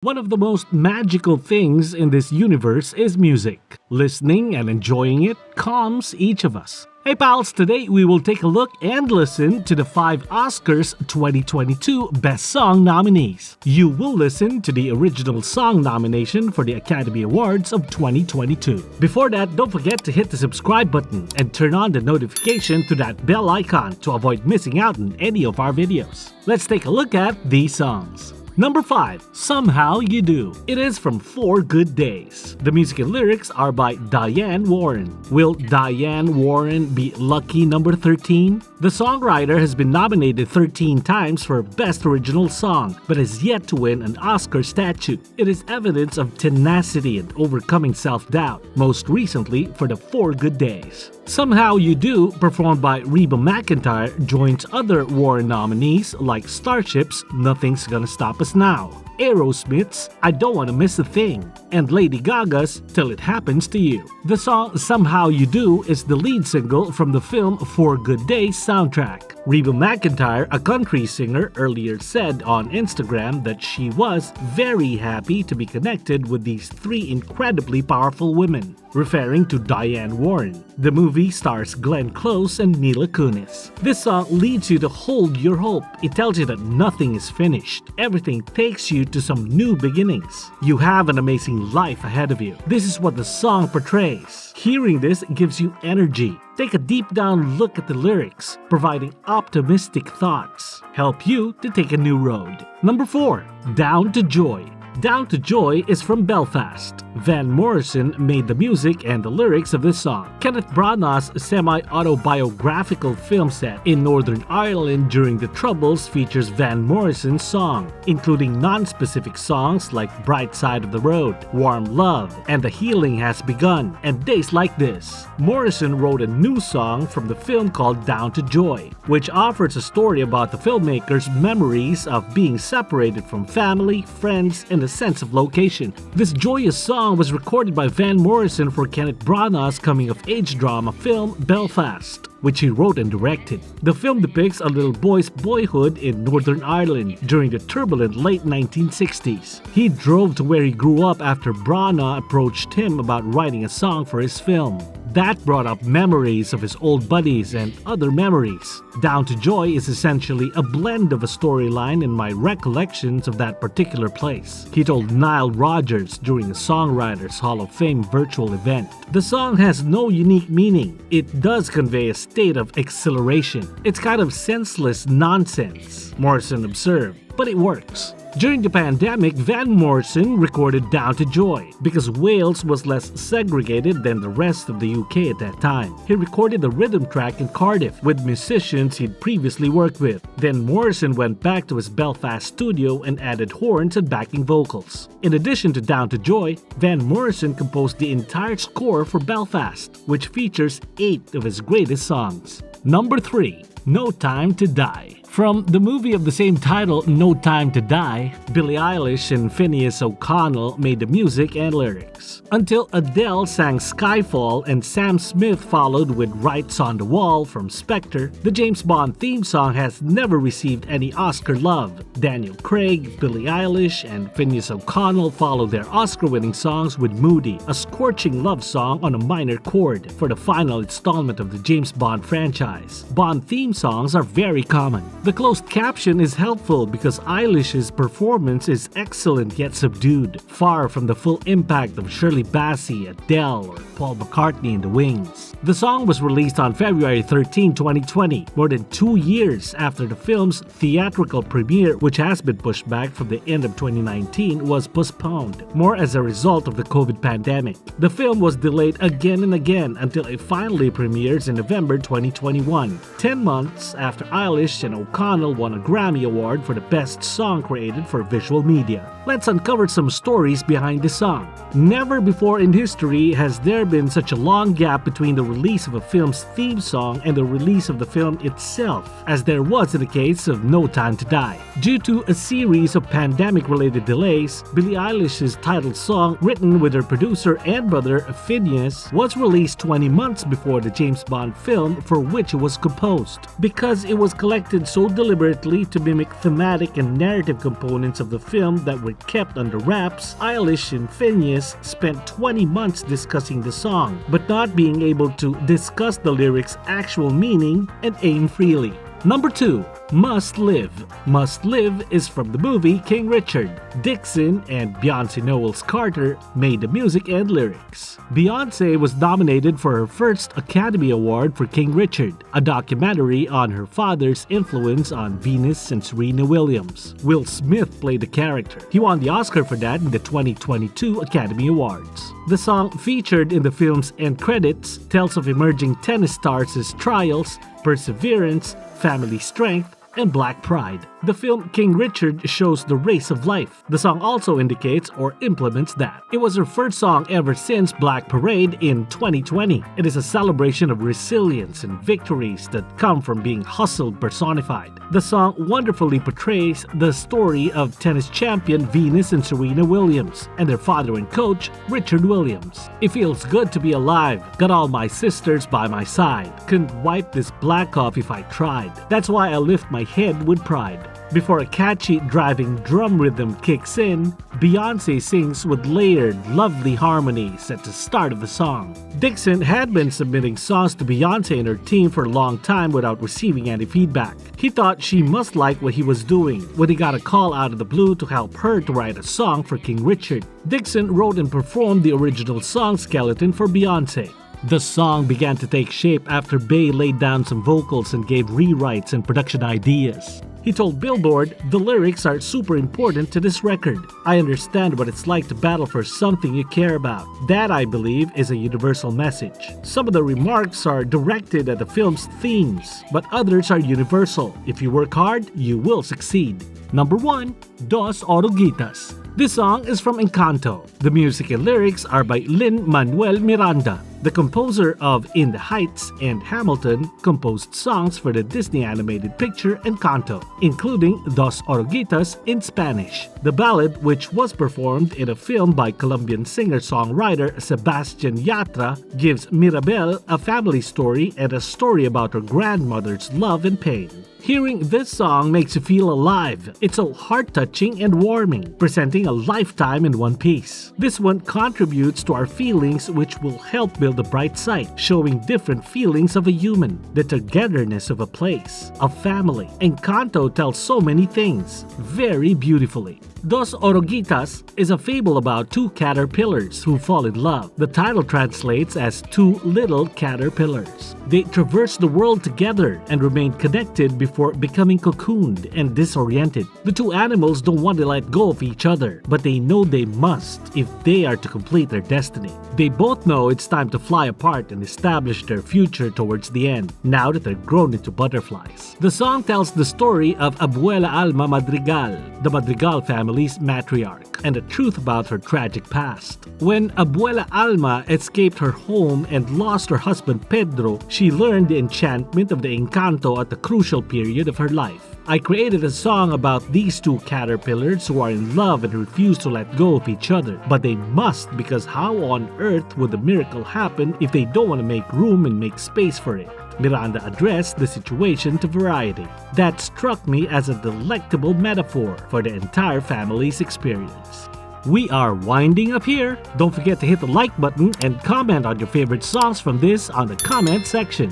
One of the most magical things in this universe is music. Listening and enjoying it calms each of us. Hey pals, today we will take a look and listen to the 5 Oscars 2022 Best Song nominees. You will listen to the original song nomination for the Academy Awards of 2022. Before that, don't forget to hit the subscribe button and turn on the notification to that bell icon to avoid missing out on any of our videos. Let's take a look at these songs. Number 5, Somehow You Do. It is from 4 Good Days. The music and lyrics are by Diane Warren. Will Diane Warren be lucky number 13? The songwriter has been nominated 13 times for Best Original Song, but has yet to win an Oscar statue. It is evidence of tenacity and overcoming self-doubt, most recently for the 4 Good Days. Somehow You Do, performed by Reba McEntire, joins other Warren nominees like Starship's Nothing's Gonna Stop Us Now, Aerosmith's I Don't Wanna Miss a Thing, and Lady Gaga's Til It Happens to You. The song Somehow You Do is the lead single from the film 4 Good Days soundtrack. Reba McEntire, a country singer, earlier said on Instagram that she was very happy to be connected with these 3 incredibly powerful women, referring to Diane Warren. The movie stars Glenn Close and Mila Kunis. This song leads you to hold your hope. It tells you that nothing is finished. Everything takes you to some new beginnings. You have an amazing life ahead of you. This is what the song portrays. Hearing this gives you energy. Take a deep down look at the lyrics, providing optimistic thoughts. Help you to take a new road. Number 4, Down to Joy. Down to Joy is from Belfast. Van Morrison made the music and the lyrics of this song. Kenneth Branagh's semi-autobiographical film set in Northern Ireland during the Troubles features Van Morrison's song, including non-specific songs like Bright Side of the Road, Warm Love, and The Healing Has Begun, and Days Like This. Morrison wrote a new song from the film called Down to Joy, which offers a story about the filmmaker's memories of being separated from family, friends, and a sense of location. This joyous song was recorded by Van Morrison for Kenneth Branagh's coming-of-age drama film Belfast, which he wrote and directed. The film depicts a little boy's boyhood in Northern Ireland during the turbulent late 1960s. He drove to where he grew up after Branagh approached him about writing a song for his film. That brought up memories of his old buddies and other memories. Down to Joy is essentially a blend of a storyline and my recollections of that particular place, he told Nile Rodgers during a Songwriters Hall of Fame virtual event. The song has no unique meaning. It does convey a state of exhilaration. It's kind of senseless nonsense, Morrison observed, but it works. During the pandemic, Van Morrison recorded Down to Joy because Wales was less segregated than the rest of the UK at that time. He recorded the rhythm track in Cardiff with musicians he'd previously worked with. Then Morrison went back to his Belfast studio and added horns and backing vocals. In addition to Down to Joy, Van Morrison composed the entire score for Belfast, which features 8 of his greatest songs. Number 3, No Time to Die. From the movie of the same title, No Time to Die, Billie Eilish and Phineas O'Connell made the music and lyrics. Until Adele sang Skyfall and Sam Smith followed with Writes on the Wall from Spectre, the James Bond theme song has never received any Oscar love. Daniel Craig, Billie Eilish, and Phineas O'Connell followed their Oscar-winning songs with Moody, a scorching love song on a minor chord, for the final installment of the James Bond franchise. Bond theme songs are very common. The closed caption is helpful because Eilish's performance is excellent yet subdued, far from the full impact of Shirley Bassey, Adele, or Paul McCartney in the Wings. The song was released on February 13, 2020, more than 2 years after the film's theatrical premiere, which has been pushed back from the end of 2019, was postponed, more as a result of the COVID pandemic. The film was delayed again and again until it finally premieres in November 2021, 10 months after Eilish and O'Connell won a Grammy Award for the Best Song Created for Visual Media. Let's uncover some stories behind the song. Never before in history has there been such a long gap between the release of a film's theme song and the release of the film itself, as there was in the case of No Time to Die. Due to a series of pandemic-related delays, Billie Eilish's title song, written with her producer and brother Phineas, was released 20 months before the James Bond film for which it was composed. Because it was collected so deliberately to mimic thematic and narrative components of the film that were kept under wraps, Eilish and Phineas spent 20 months discussing the song, but not being able to discuss the lyrics' actual meaning and aim freely. Number 2. Must Live. Must Live is from the movie King Richard. Dixon and Beyonce Knowles Carter made the music and lyrics. Beyonce was nominated for her first Academy Award for King Richard, a documentary on her father's influence on Venus and Serena Williams. Will Smith played the character. He won the Oscar for that in the 2022 Academy Awards. The song featured in the film's end credits tells of emerging tennis stars' trials, perseverance, family strength, and black pride. The film King Richard shows the race of life. The song also indicates or implements that. It was her first song ever since Black Parade in 2020. It is a celebration of resilience and victories that come from being hustled personified. The song wonderfully portrays the story of tennis champion Venus and Serena Williams and their father and coach, Richard Williams. It feels good to be alive. Got all my sisters by my side. Couldn't wipe this black off if I tried. That's why I lift my head with pride. Before a catchy, driving drum rhythm kicks in, Beyonce sings with layered, lovely harmonies at the start of the song. Dixon had been submitting songs to Beyonce and her team for a long time without receiving any feedback. He thought she must like what he was doing when he got a call out of the blue to help her to write a song for King Richard. Dixon wrote and performed the original song skeleton for Beyonce. The song began to take shape after Bey laid down some vocals and gave rewrites and production ideas. He told Billboard, "The lyrics are super important to this record. I understand what it's like to battle for something you care about. That, I believe, is a universal message. Some of the remarks are directed at the film's themes, but others are universal. If you work hard, you will succeed." Number 1. Dos Orogitas. This song is from Encanto. The music and lyrics are by Lin-Manuel Miranda. The composer of In the Heights and Hamilton composed songs for the Disney animated picture Encanto, including Dos Orogitas in Spanish. The ballad, which was performed in a film by Colombian singer-songwriter Sebastian Yatra, gives Mirabel a family story and a story about her grandmother's love and pain. Hearing this song makes you feel alive. It's so heart-touching and warming, presenting a lifetime in one piece. This one contributes to our feelings, which will help build a bright side, showing different feelings of a human, the togetherness of a place, a family. Encanto tells so many things, very beautifully. Dos Orogitas is a fable about two caterpillars who fall in love. The title translates as two little caterpillars. They traverse the world together and remain connected before becoming cocooned and disoriented. The two animals don't want to let go of each other, but they know they must if they are to complete their destiny. They both know it's time to fly apart and establish their future towards the end, now that they're grown into butterflies. The song tells the story of Abuela Alma Madrigal, the Madrigal family's matriarch, and the truth about her tragic past. When Abuela Alma escaped her home and lost her husband Pedro, she learned the enchantment of the Encanto at the crucial period of her life. I created a song about these two caterpillars who are in love and refuse to let go of each other. But they must, because how on earth would the miracle happen if they don't want to make room and make space for it? Miranda addressed the situation to Variety. That struck me as a delectable metaphor for the entire family's experience. We are winding up here. Don't forget to hit the like button and comment on your favorite songs from this on the comment section.